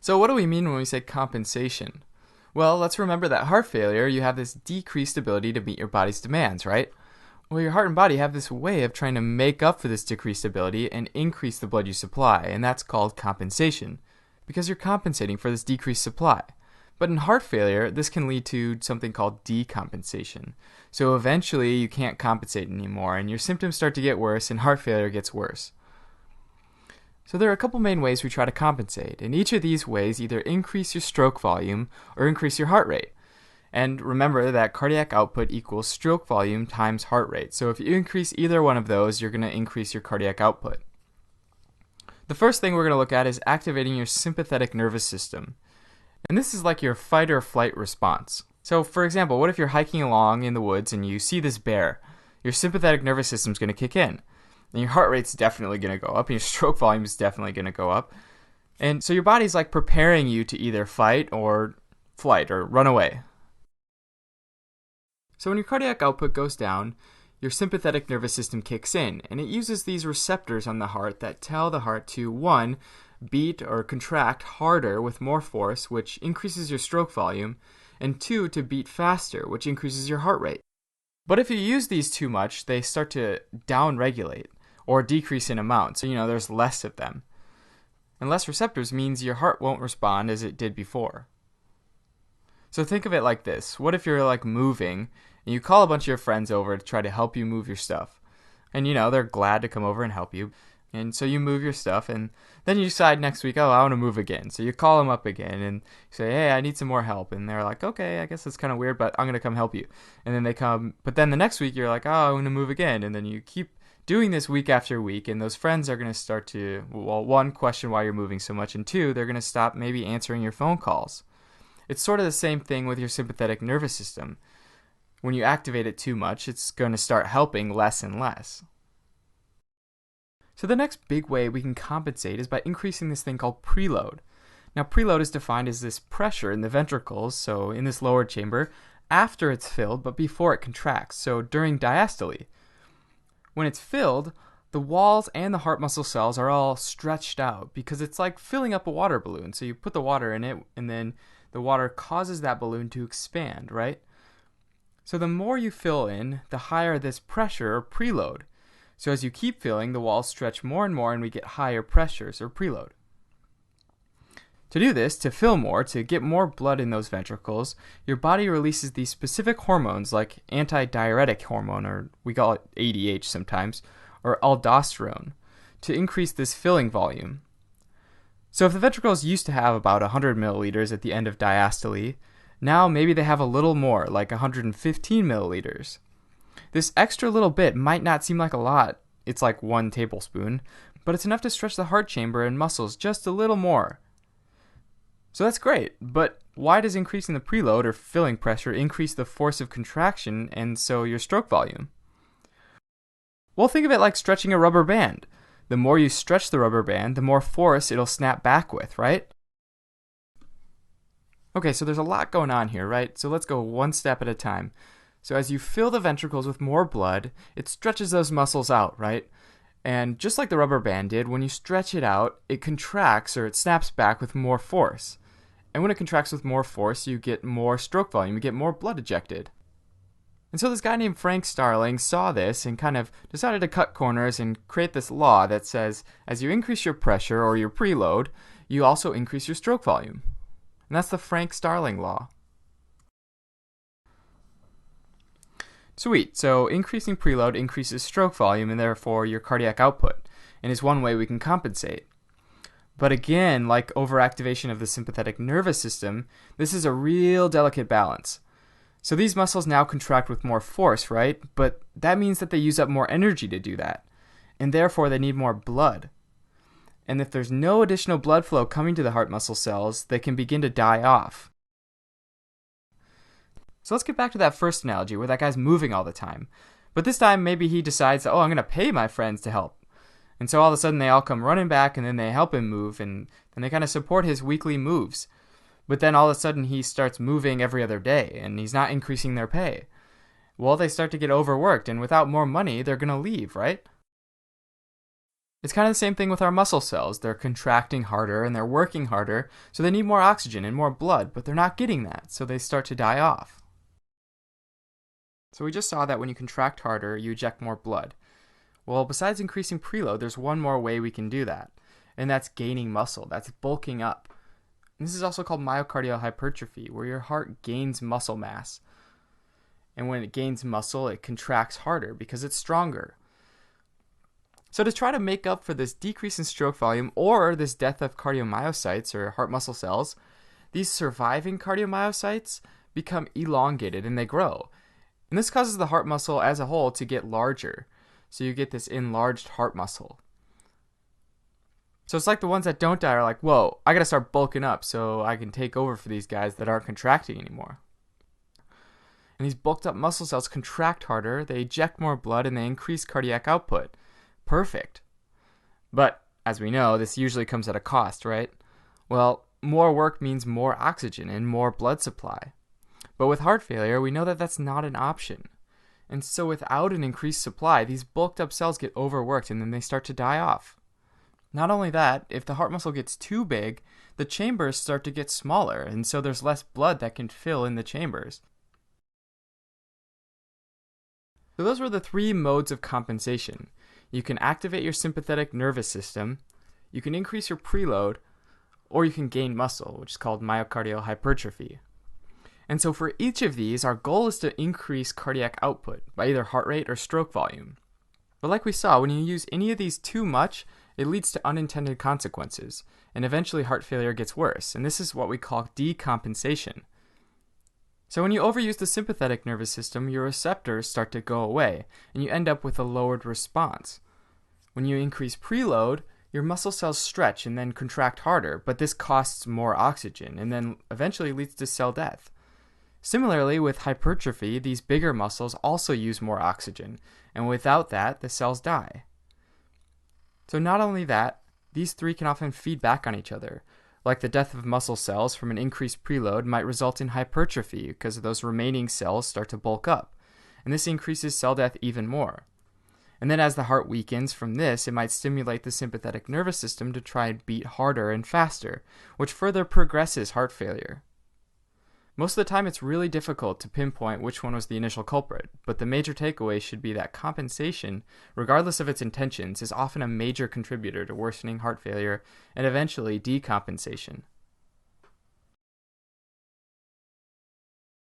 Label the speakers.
Speaker 1: So what do we mean when we say compensation? Well, let's remember that heart failure, you have this decreased ability to meet your body's demands, right? Well, your heart and body have this way of trying to make up for this decreased ability and increase the blood you supply, and that's called compensation, because you're compensating for this decreased supply. But in heart failure, this can lead to something called decompensation. So eventually you can't compensate anymore, and your symptoms start to get worse, and heart failure gets worse. So there are a couple main ways we try to compensate, and each of these ways either increase your stroke volume or increase your heart rate. And remember that cardiac output equals stroke volume times heart rate. So if you increase either one of those, you're going to increase your cardiac output. The first thing we're going to look at is activating your sympathetic nervous system. And this is like your fight or flight response. So for example, what if you're hiking along in the woods and you see this bear? Your sympathetic nervous system is going to kick in. And your heart rate's definitely going to go up, and your stroke volume is definitely going to go up. And so your body's like preparing you to either fight or flight or run away. So when your cardiac output goes down, your sympathetic nervous system kicks in, and it uses these receptors on the heart that tell the heart to, 1, beat or contract harder with more force, which increases your stroke volume, and 2, to beat faster, which increases your heart rate. But if you use these too much, they start to downregulate or decrease in amount, so there's less of them. And less receptors means your heart won't respond as it did before. So think of it like this. What if you're like moving and you call a bunch of your friends over to try to help you move your stuff? And they're glad to come over and help you. And so you move your stuff, and then you decide next week, I want to move again. So you call them up again and say, hey, I need some more help. And they're like, okay, I guess that's kind of weird, but I'm going to come help you. And then they come, but then the next week you're like, I want to move again. And then you keep doing this week after week, and those friends are going to start to, 1, question why you're moving so much, and 2, they're going to stop maybe answering your phone calls. It's sort of the same thing with your sympathetic nervous system. When you activate it too much, it's going to start helping less and less. So the next big way we can compensate is by increasing this thing called preload. Now preload is defined as this pressure in the ventricles, so in this lower chamber, after it's filled but before it contracts, so during diastole. When it's filled, the walls and the heart muscle cells are all stretched out because it's like filling up a water balloon. So you put the water in it, and then the water causes that balloon to expand, right? So the more you fill in, the higher this pressure or preload. So as you keep filling, the walls stretch more and more, and we get higher pressures or preload. To do this, to fill more, to get more blood in those ventricles, your body releases these specific hormones like antidiuretic hormone, or we call it ADH sometimes, or aldosterone, to increase this filling volume. So if the ventricles used to have about 100 milliliters at the end of diastole, now maybe they have a little more, like 115 milliliters. This extra little bit might not seem like a lot, it's like 1 tablespoon, but it's enough to stretch the heart chamber and muscles just a little more. So that's great, but why does increasing the preload or filling pressure increase the force of contraction and so your stroke volume? Well, think of it like stretching a rubber band. The more you stretch the rubber band, the more force it'll snap back with, right? Okay, so there's a lot going on here, right? So let's go one step at a time. So as you fill the ventricles with more blood, it stretches those muscles out, right? And just like the rubber band did, when you stretch it out, it contracts or it snaps back with more force. And when it contracts with more force, you get more stroke volume, you get more blood ejected. And so this guy named Frank Starling saw this and kind of decided to cut corners and create this law that says, as you increase your pressure or your preload, you also increase your stroke volume. And that's the Frank Starling law. Sweet, so increasing preload increases stroke volume and therefore your cardiac output, and is one way we can compensate. But again, like overactivation of the sympathetic nervous system, this is a real delicate balance. So these muscles now contract with more force, right? But that means that they use up more energy to do that, and therefore they need more blood. And if there's no additional blood flow coming to the heart muscle cells, they can begin to die off. So let's get back to that first analogy where that guy's moving all the time. But this time maybe he decides, I'm going to pay my friends to help. And so all of a sudden they all come running back and then they help him move and they kind of support his weekly moves. But then all of a sudden he starts moving every other day and he's not increasing their pay. Well, they start to get overworked and without more money, they're going to leave, right? It's kind of the same thing with our muscle cells. They're contracting harder and they're working harder, so they need more oxygen and more blood, but they're not getting that, so they start to die off. So we just saw that when you contract harder, you eject more blood. Well, besides increasing preload, there's one more way we can do that, and that's gaining muscle. That's bulking up. And this is also called myocardial hypertrophy, where your heart gains muscle mass. And when it gains muscle, it contracts harder because it's stronger. So to try to make up for this decrease in stroke volume or this death of cardiomyocytes or heart muscle cells, these surviving cardiomyocytes become elongated and they grow. And this causes the heart muscle as a whole to get larger. So you get this enlarged heart muscle. So it's like the ones that don't die are like, whoa, I gotta start bulking up so I can take over for these guys that aren't contracting anymore. And these bulked up muscle cells contract harder, they eject more blood, and they increase cardiac output. Perfect. But, as we know, this usually comes at a cost, right? Well, more work means more oxygen and more blood supply. But with heart failure, we know that that's not an option. And so without an increased supply, these bulked up cells get overworked and then they start to die off. Not only that, if the heart muscle gets too big, the chambers start to get smaller, and so there's less blood that can fill in the chambers. So those were the three modes of compensation. You can activate your sympathetic nervous system, you can increase your preload, or you can gain muscle, which is called myocardial hypertrophy. And so for each of these, our goal is to increase cardiac output by either heart rate or stroke volume. But like we saw, when you use any of these too much, it leads to unintended consequences, and eventually heart failure gets worse, and this is what we call decompensation. So when you overuse the sympathetic nervous system, your receptors start to go away, and you end up with a lowered response. When you increase preload, your muscle cells stretch and then contract harder, but this costs more oxygen, and then eventually leads to cell death. Similarly, with hypertrophy, these bigger muscles also use more oxygen, and without that, the cells die. So not only that, these three can often feed back on each other. Like the death of muscle cells from an increased preload might result in hypertrophy because those remaining cells start to bulk up, and this increases cell death even more. And then as the heart weakens from this, it might stimulate the sympathetic nervous system to try and beat harder and faster, which further progresses heart failure. Most of the time it's really difficult to pinpoint which one was the initial culprit, but the major takeaway should be that compensation, regardless of its intentions, is often a major contributor to worsening heart failure and eventually decompensation.